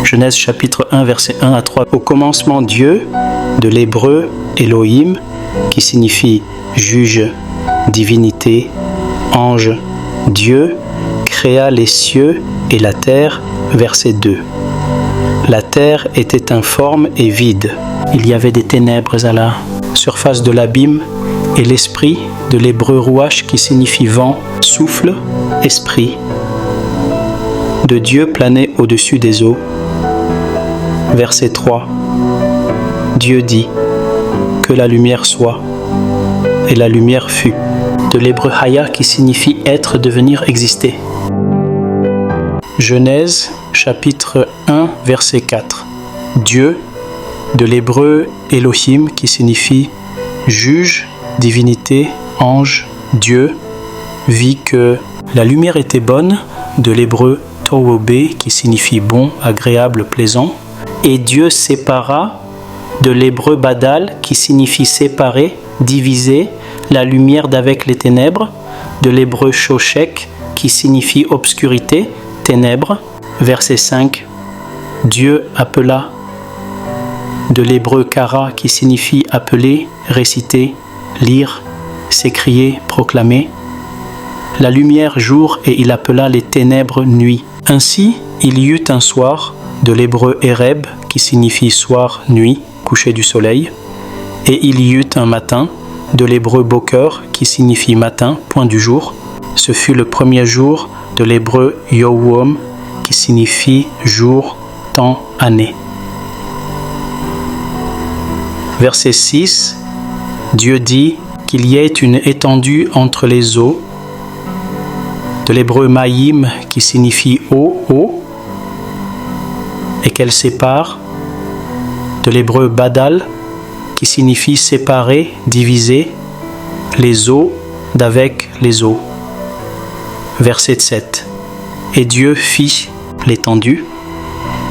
Genèse chapitre 1, verset 1 à 3. Au commencement, Dieu, de l'hébreu Elohim, qui signifie juge, divinité, ange, Dieu, créa les cieux et la terre, verset 2. La terre était informe et vide. Il y avait des ténèbres à la surface de l'abîme, et l'esprit, de l'hébreu rouach, qui signifie vent, souffle, esprit, de Dieu planait au-dessus des eaux. Verset 3. Dieu dit, que la lumière soit, et la lumière fut. De l'hébreu haya, qui signifie être, devenir, exister. Genèse chapitre 1, verset 4. Dieu, de l'hébreu Elohim, qui signifie juge, divinité, ange, Dieu, vit que la lumière était bonne, de l'hébreu tohu, qui signifie bon, agréable, plaisant, et Dieu sépara, de l'hébreu badal, qui signifie séparer, diviser, la lumière d'avec les ténèbres, de l'hébreu shoshek, qui signifie obscurité, ténèbres. Verset 5. Dieu appela, de l'hébreu kara, qui signifie appeler, réciter, lire, s'écrier, proclamer, la lumière jour, et il appela les ténèbres nuit. Ainsi, il y eut un soir, de l'hébreu ereb, qui signifie soir, nuit, coucher du soleil, et il y eut un matin, de l'hébreu boker, qui signifie matin, point du jour. Ce fut le premier jour, de l'hébreu yowom, qui signifie jour, temps, année. Verset 6. Dieu dit qu'il y ait une étendue entre les eaux, de l'hébreu maïm, qui signifie eau, et qu'elle sépare, de l'hébreu badal, qui signifie séparer, diviser, les eaux d'avec les eaux. Verset 7. Et Dieu fit l'étendue,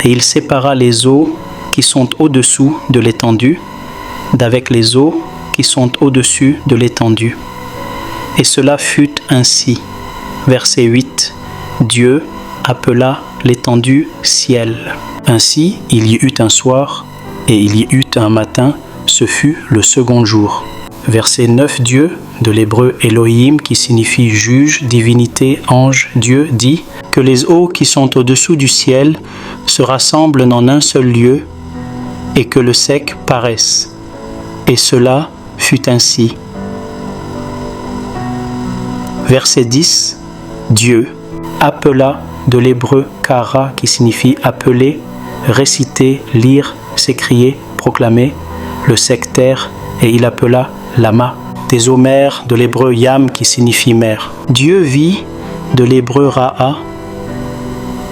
et il sépara les eaux qui sont au-dessous de l'étendue, d'avec les eaux qui sont au-dessus de l'étendue. Et cela fut ainsi. Verset 8. Dieu appela l'étendue ciel. Ainsi, il y eut un soir, et il y eut un matin, ce fut le second jour. Verset 9. Dieu, de l'hébreu Elohim, qui signifie juge, divinité, ange, Dieu, dit que les eaux qui sont au-dessous du ciel se rassemblent en un seul lieu, et que le sec paraisse. Et cela fut ainsi. Verset 10. Dieu appela, de l'hébreu kara, qui signifie appeler, réciter, lire, s'écrier, proclamer, le sec terre, et il appela lama, des eaux mers, de l'hébreu yam, qui signifie mer. Dieu vit, de l'hébreu ra'a,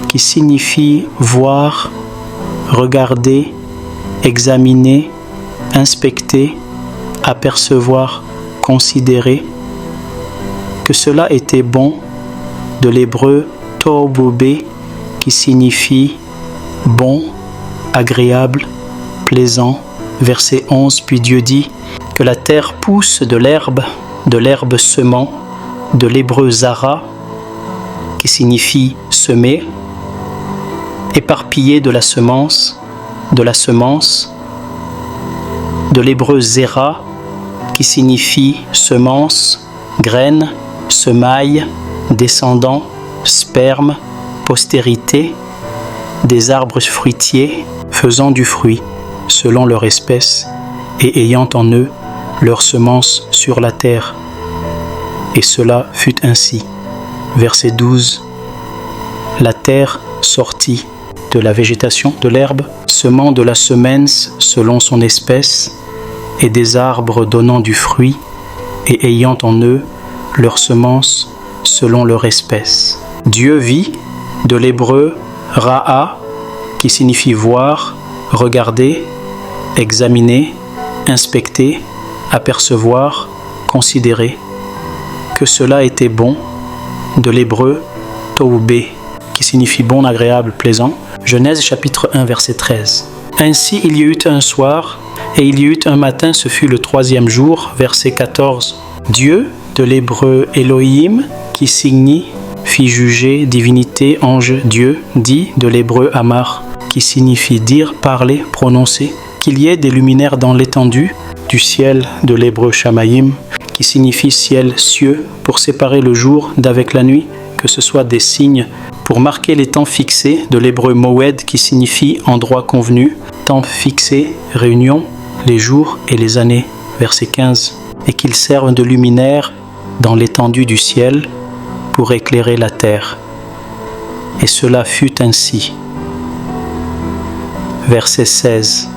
qui signifie voir, regarder, examiner, inspecter, apercevoir, considérer, que cela était bon, de l'hébreu tohu, qui signifie bon, agréable, plaisant. Verset 11. Puis Dieu dit que la terre pousse de l'herbe semant, de l'hébreu zara, qui signifie semer, éparpillé de la semence, de l'hébreu zera, qui signifie semence, graine, semaille, descendant, sperme, postérité, des arbres fruitiers faisant du fruit, selon leur espèce, et ayant en eux leur semence sur la terre. Et cela fut ainsi. Verset 12. La terre sortit de la végétation, de l'herbe, semant de la semence selon son espèce, et des arbres donnant du fruit, et ayant en eux leur semence selon leur espèce. Dieu vit, de l'hébreu ra'a, qui signifie voir, regarder, examiner, inspecter, apercevoir, considérer, que cela était bon, de l'hébreu tohu, qui signifie bon, agréable, plaisant. Genèse chapitre 1, verset 13. Ainsi il y eut un soir, et il y eut un matin, ce fut le troisième jour, verset 14. Dieu, de l'hébreu Elohim, qui signifie fit juger, divinité, ange, Dieu, dit, de l'hébreu amar, qui signifie dire, parler, prononcer, qu'il y ait des luminaires dans l'étendue du ciel de l'hébreu Shamayim, qui signifie ciel, cieux, pour séparer le jour d'avec la nuit, que ce soit des signes pour marquer les temps fixés de l'hébreu Moed, qui signifie endroit convenu, temps fixé, réunion, les jours et les années, verset 15, et qu'ils servent de luminaires dans l'étendue du ciel pour éclairer la terre. Et cela fut ainsi. Verset 16.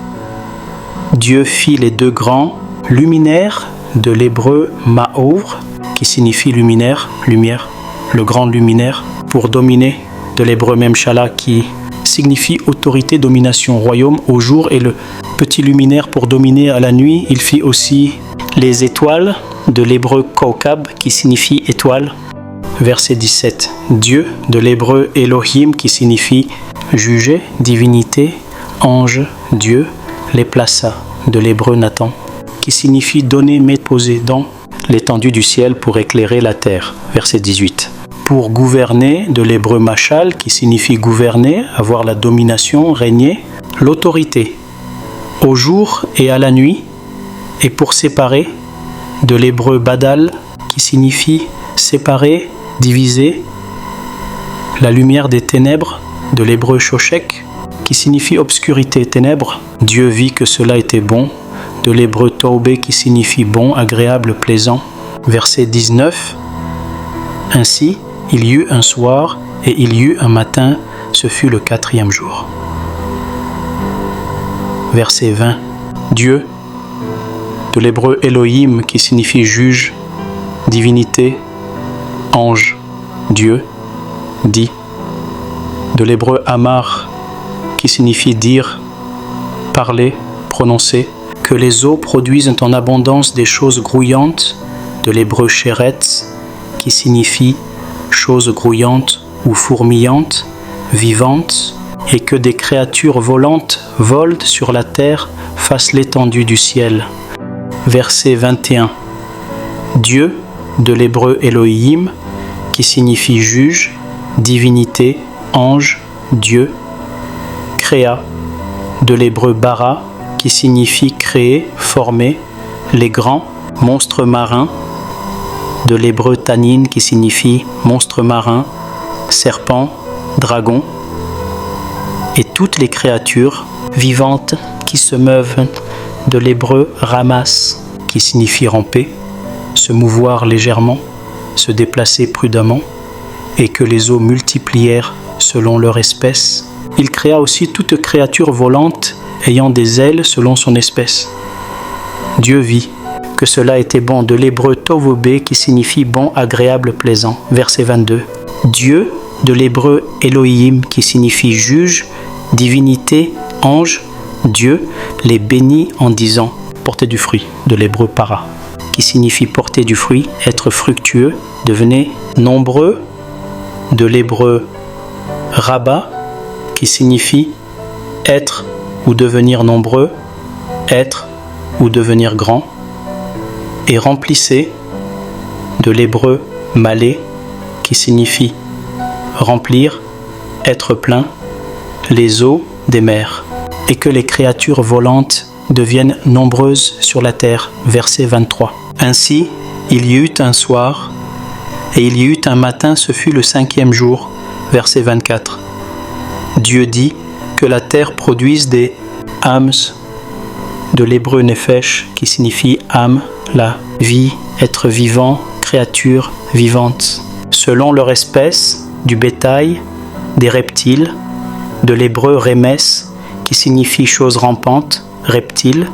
Dieu fit les deux grands luminaires de l'hébreu Ma'or, qui signifie luminaire, lumière, le grand luminaire, pour dominer, de l'hébreu Memshala, qui signifie autorité, domination, royaume au jour, et le petit luminaire pour dominer à la nuit. Il fit aussi les étoiles, de l'hébreu Kaukab, qui signifie étoile. Verset 17. Dieu, de l'hébreu Elohim, qui signifie juger, divinité, ange, Dieu, les plaça, de l'hébreu Nathan, qui signifie donner, mettre, poser dans l'étendue du ciel pour éclairer la terre. Verset 18. Pour gouverner, de l'hébreu Machal, qui signifie gouverner, avoir la domination, régner, l'autorité, au jour et à la nuit, et pour séparer, de l'hébreu Badal, qui signifie séparer, diviser, la lumière des ténèbres, de l'hébreu Shoshek, qui signifie obscurité, ténèbres. Dieu vit que cela était bon, de l'hébreu Taubé, qui signifie bon, agréable, plaisant. Verset 19. Ainsi, il y eut un soir et il y eut un matin, ce fut le 4e jour. Verset 20. Dieu, de l'hébreu Elohim, qui signifie juge, divinité, ange, Dieu, dit. De l'hébreu Amar, qui signifie dire, parler, prononcer, que les eaux produisent en abondance des choses grouillantes, de l'hébreu Sheretz, qui signifie choses grouillantes ou fourmillantes, vivantes, et que des créatures volantes volent sur la terre, fassent l'étendue du ciel. Verset 21. Dieu, de l'hébreu Elohim, qui signifie juge, divinité, ange, Dieu, créa, de l'hébreu bara, qui signifie créer, former, les grands monstres marins, de l'hébreu tanin, qui signifie monstre marin, serpent, dragon, et toutes les créatures vivantes qui se meuvent, de l'hébreu ramas, qui signifie ramper, se mouvoir légèrement, se déplacer prudemment, et que les eaux multiplièrent selon leur espèce. Il créa aussi toute créature volante ayant des ailes selon son espèce. Dieu vit que cela était bon, de l'hébreu tovobé, qui signifie bon, agréable, plaisant. Verset 22. Dieu, de l'hébreu Elohim, qui signifie juge, divinité, ange, Dieu, les bénit en disant porter du fruit, de l'hébreu para, qui signifie porter du fruit, être fructueux, devenez nombreux, de l'hébreu Rabba, qui signifie être ou devenir nombreux, être ou devenir grand, et remplissez, de l'hébreu malé, qui signifie remplir, être plein, les eaux des mers, et que les créatures volantes deviennent nombreuses sur la terre. Verset 23. Ainsi, il y eut un soir, et il y eut un matin, ce fut le 5e jour. Verset 24. Dieu dit que la terre produise des âmes, de l'hébreu nefesh, qui signifie âme, la vie, être vivant, créature vivante, selon leur espèce, du bétail, des reptiles, de l'hébreu remes, qui signifie chose rampante, reptile,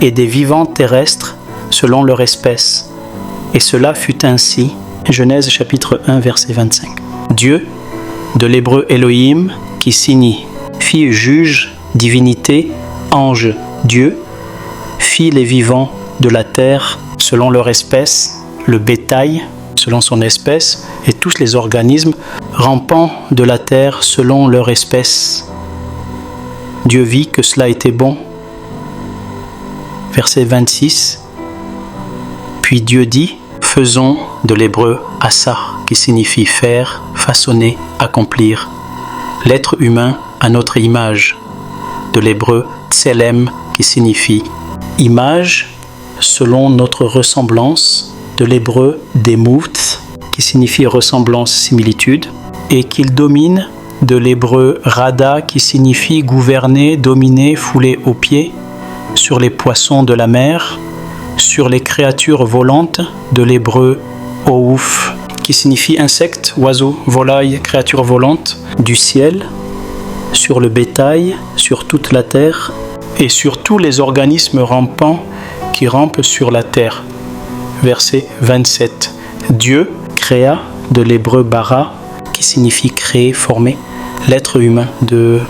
et des vivants terrestres, selon leur espèce. Et cela fut ainsi. Genèse chapitre 1, verset 25. Dieu, de l'hébreu Elohim, qui signifie juge, divinité, ange, Dieu, fit les vivants de la terre selon leur espèce, le bétail selon son espèce, et tous les organismes rampants de la terre selon leur espèce. Dieu vit que cela était bon. Verset 26. Puis Dieu dit, faisons, de l'hébreu assa, qui signifie faire, façonner, accomplir, l'être humain à notre image, de l'hébreu tselem qui signifie image selon notre ressemblance, de l'hébreu demut qui signifie ressemblance, similitude, et qu'il domine de l'hébreu rada qui signifie gouverner, dominer, fouler aux pieds sur les poissons de la mer, sur les créatures volantes, de l'hébreu ouf qui signifie insecte, oiseau, volaille, créature volante du ciel, sur le bétail, sur toute la terre et sur tous les organismes rampants qui rampent sur la terre. Verset 27. Dieu créa, de l'hébreu bara qui signifie créer, former, l'être humain, de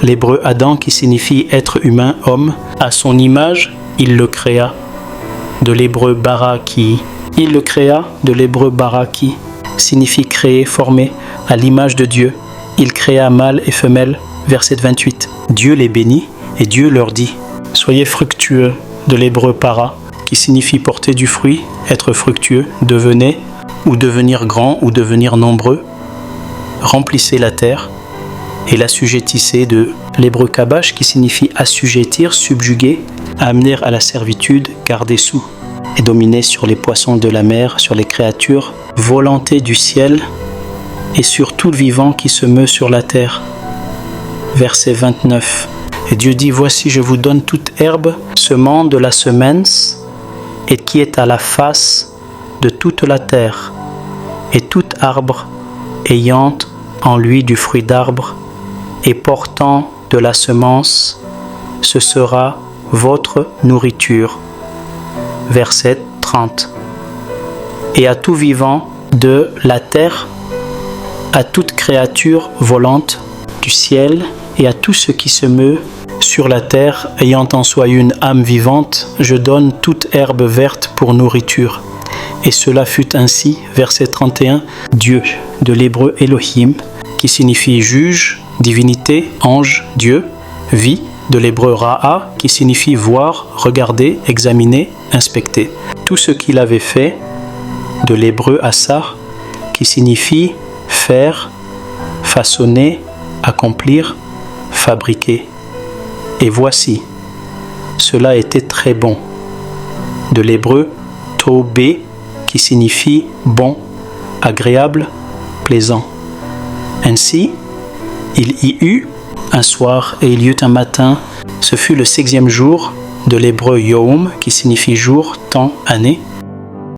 l'hébreu Adam qui signifie être humain, homme, à son image, il le créa, de l'hébreu baraki. Il le créa, de l'hébreu baraki, signifie créer, former, à l'image de Dieu. Il créa mâle et femelle, verset 28. Dieu les bénit et Dieu leur dit, soyez fructueux, de l'hébreu para, qui signifie porter du fruit, être fructueux, devenez, ou devenir grand, ou devenir nombreux. Remplissez la terre et l'assujettissez, de l'hébreu kabash qui signifie assujettir, subjuguer, amener à la servitude, garder sous et dominer sur les poissons de la mer, sur les créatures volantées du ciel et sur tout le vivant qui se meut sur la terre. Verset 29. Et Dieu dit, voici je vous donne toute herbe, semant de la semence, et qui est à la face de toute la terre, et tout arbre ayant en lui du fruit d'arbre, et portant de la semence, ce sera votre nourriture. Verset 30. Et à tout vivant de la terre, à toute créature volante du ciel, et à tout ce qui se meut sur la terre, ayant en soi une âme vivante, je donne toute herbe verte pour nourriture. Et cela fut ainsi. Verset 31. Dieu, de l'hébreu Elohim, qui signifie juge, divinité, ange, Dieu, vie, de l'hébreu Ra'a, qui signifie voir, regarder, examiner, inspecter. Tout ce qu'il avait fait, de l'hébreu Asa, qui signifie faire, façonner, accomplir, fabriquer. Et voici, cela était très bon. De l'hébreu Tobé, qui signifie bon, agréable, plaisant. Ainsi, il y eut un soir et il y eut un matin. Ce fut le 6e jour, de l'hébreu Yom, qui signifie jour, temps, année.